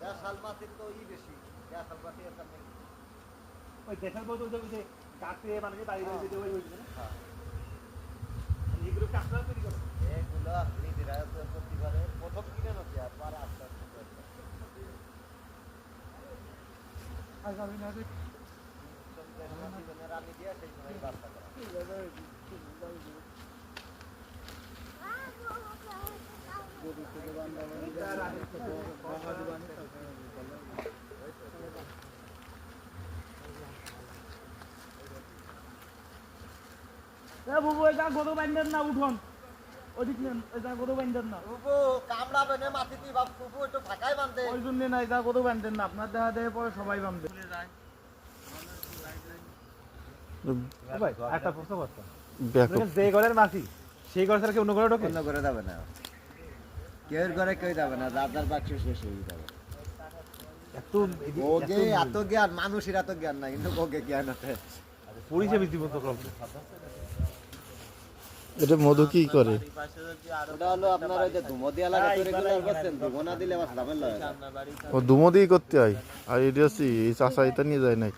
দেশাল মাছের তো বেশি দেশাল মাটি ওই দেশাল বলতে ওই গাছে মানে বাড়ি যেতে ওই এগুলো কাঁচরা তৈরি করে এগুলো নিজেরা করতে পারে প্রথম কিনে নদী আর পরে আস্তে আস্তে রানি দিয়ে সেই সময় বাচ্চা করা বুবু এটা গরু বাইন্ডার না উঠোন ওদিক নেন এটা গরু বাইন্ডার না বুবু কামড়া বেনে মাটি তুই বাপ বুবু একটু ফাঁকাই বাঁধে ওই জন্য না এটা গরু বাইন্ডার না আপনার দেখা দেয় পরে সবাই বাঁধবে ভাই একটা প্রশ্ন করতে যে ঘরের মাসি সেই ঘর ছাড়া কি অন্য ঘরে ঢোকে অন্য করে যাবে না কেউ ঘরে কেউ যাবে না যার যার বাক্স শেষ হয়ে যাবে ওকে এত জ্ঞান মানুষের এত জ্ঞান না কিন্তু ওকে জ্ঞান আছে পরিচয় বিধিবদ্ধ করছে এটা মধু কি করে? ওটা হলো আপনার ওই যে ধুমো দিয়া লাগা তৈরি করে করছেন ধুমো না দিলে আবার ঝামেলা হয় ও ধুমো দিয়ে করতে হয় আর এটা হচ্ছে এই চাষা এটা নিয়ে যায় নাই